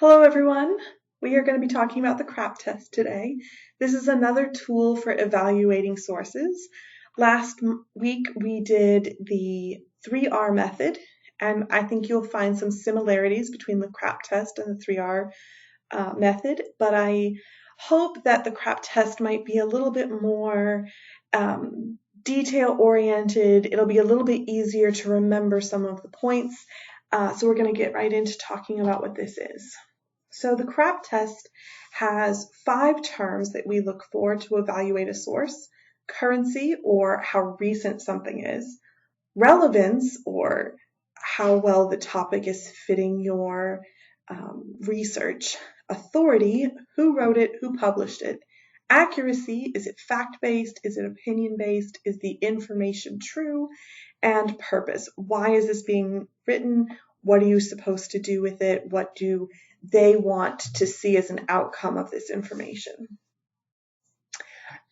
Hello everyone. We are going to be talking about the CRAAP test today. This is another tool for evaluating sources. Last week we did the 3R method, and I think you'll find some similarities between the CRAAP test and the 3R method, but I hope that the CRAAP test might be a little bit more detail oriented. It'll be a little bit easier to remember some of the points. So we're going to get right into talking about what this is. So the CRAAP test has 5 terms that we look for to evaluate a source: currency, or how recent something is; relevance, or how well the topic is fitting your research; authority, who wrote it, who published it; accuracy, is it fact-based, is it opinion-based, is the information true; and purpose, why is this being written, what are you supposed to do with it, what do they want to see as an outcome of this information.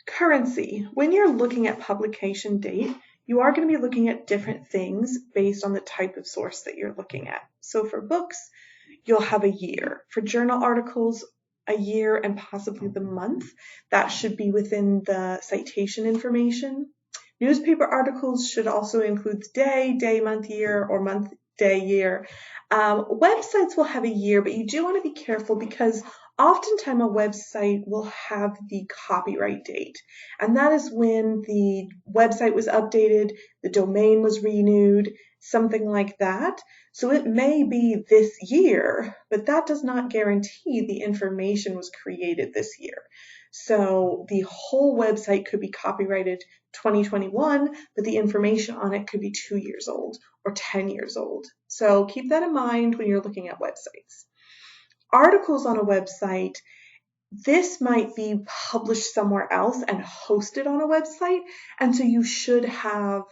Currency. When you're looking at publication date, you are going to be looking at different things based on the type of source that you're looking at. So for books, you'll have a year. For journal articles, a year and possibly the month. That should be within the citation information. Newspaper articles should also include day, month, year, or month, day, year. Websites will have a year, but you do want to be careful because oftentimes a website will have the copyright date, and that is when the website was updated, the domain was renewed, something like that. So it may be this year, but that does not guarantee the information was created this year. So the whole website could be copyrighted 2021, but the information on it could be 2 years old or 10 years old. So keep that in mind when you're looking at websites. Articles on a website, this might be published somewhere else and hosted on a website, and so you should have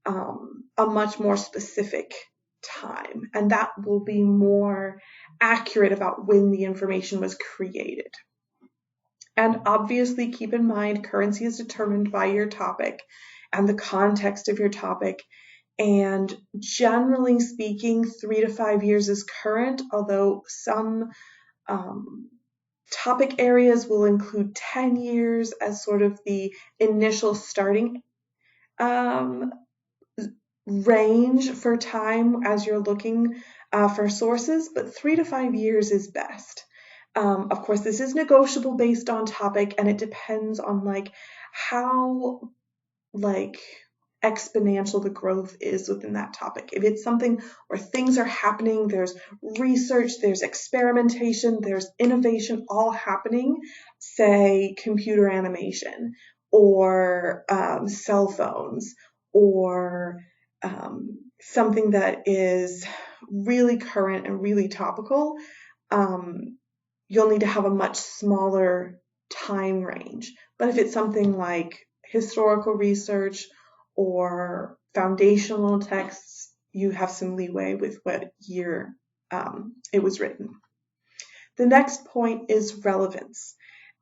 a much more specific time, and that will be more accurate about when the information was created. And obviously keep in mind currency is determined by your topic and the context of your topic. And generally speaking, 3 to 5 years is current, although some topic areas will include 10 years as sort of the initial starting range for time as you're looking for sources, but 3 to 5 years is best. Of course, this is negotiable based on topic, and it depends on how exponential the growth is within that topic. If it's something where things are happening, there's research, there's experimentation, there's innovation all happening, say computer animation or cell phones or something that is really current and really topical, you'll need to have a much smaller time range. But if it's something like historical research or foundational texts, you have some leeway with what year it was written. The next point is relevance.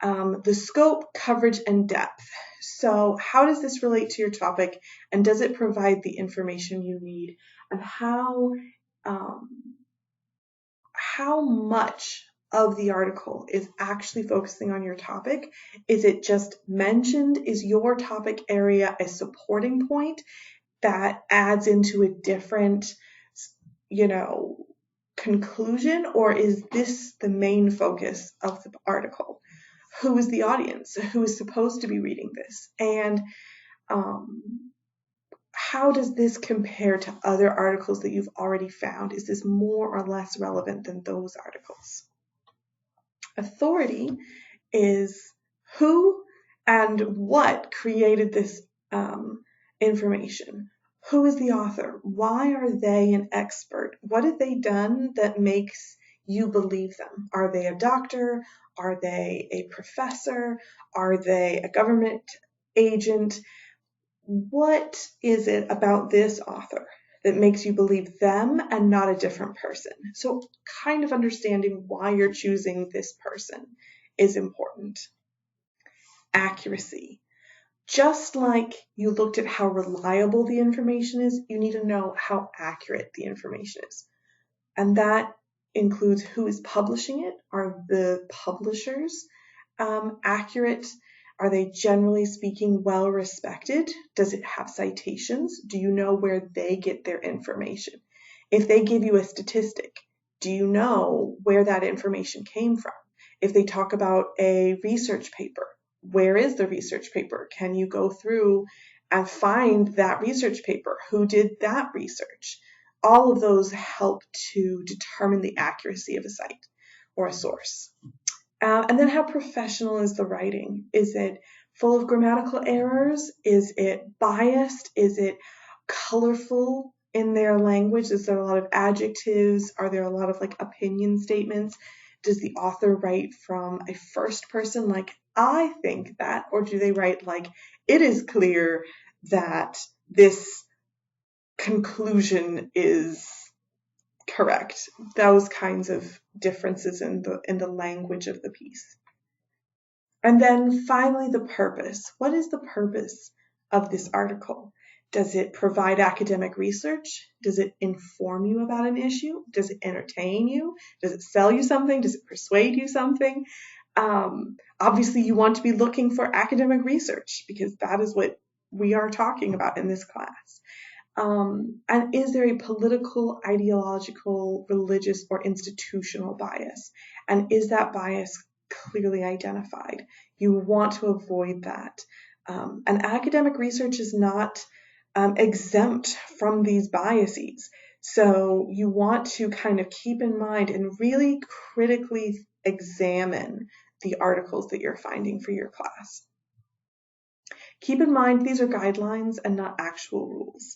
The scope, coverage, and depth. So how does this relate to your topic, and does it provide the information you need? And how much of the article is actually focusing on your topic? Is it just mentioned? Is your topic area a supporting point that adds into a different, conclusion, or is this the main focus of the article? Who is the audience? Who is supposed to be reading this? And how does this compare to other articles that you've already found? Is this more or less relevant than those articles? Authority is who and what created this information. Who is the author? Why are they an expert? What have they done that makes you believe them? Are they a doctor? Are they a professor? Are they a government agent? What is it about this author that makes you believe them and not a different person? So kind of understanding why you're choosing this person is important. Accuracy. Just like you looked at how reliable the information is, you need to know how accurate the information is. And that includes who is publishing it. Are the publishers accurate? Are they generally speaking well respected? Does it have citations? Do you know where they get their information? If they give you a statistic, do you know where that information came from? If they talk about a research paper, where is the research paper? Can you go through and find that research paper? Who did that research? All of those help to determine the accuracy of a site or a source. And then how professional is the writing? Is it full of grammatical errors? Is it biased? Is it colorful in their language? Is there a lot of adjectives? Are there a lot of opinion statements? Does the author write from a first person like, I think that, or do they write like, it is clear that this conclusion is correct? Those kinds of differences in the language of the piece. And then finally, the purpose. What is the purpose of this article? Does it provide academic research? Does it inform you about an issue? Does it entertain you? Does it sell you something? Does it persuade you something? Obviously, you want to be looking for academic research because that is what we are talking about in this class. And is there a political, ideological, religious, or institutional bias? And is that bias clearly identified? You want to avoid that. And academic research is not exempt from these biases. So you want to kind of keep in mind and really critically examine the articles that you're finding for your class. Keep in mind, these are guidelines and not actual rules.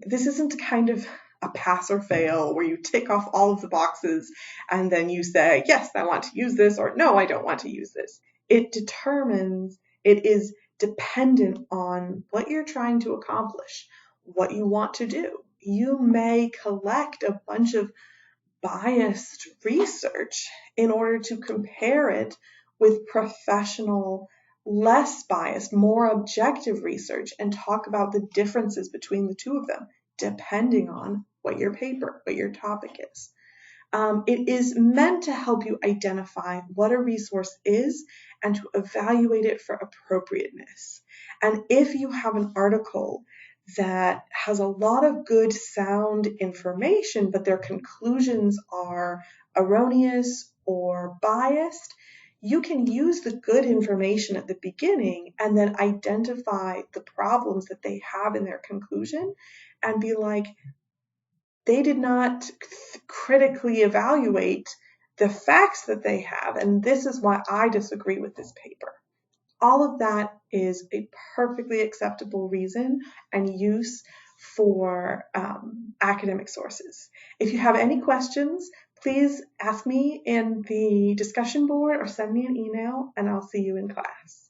This isn't kind of a pass or fail where you tick off all of the boxes and then you say, yes, I want to use this, or no, I don't want to use this. It is dependent on what you're trying to accomplish, what you want to do. You may collect a bunch of biased research in order to compare it with professional, less biased, more objective research and talk about the differences between the two of them, depending on what your topic is. It is meant to help you identify what a resource is and to evaluate it for appropriateness. And if you have an article that has a lot of good sound information, but their conclusions are erroneous or biased, you can use the good information at the beginning and then identify the problems that they have in their conclusion and be like, they did not critically evaluate the facts that they have, and this is why I disagree with this paper. All of that is a perfectly acceptable reason and use for academic sources. If you have any questions, please ask me in the discussion board or send me an email, and I'll see you in class.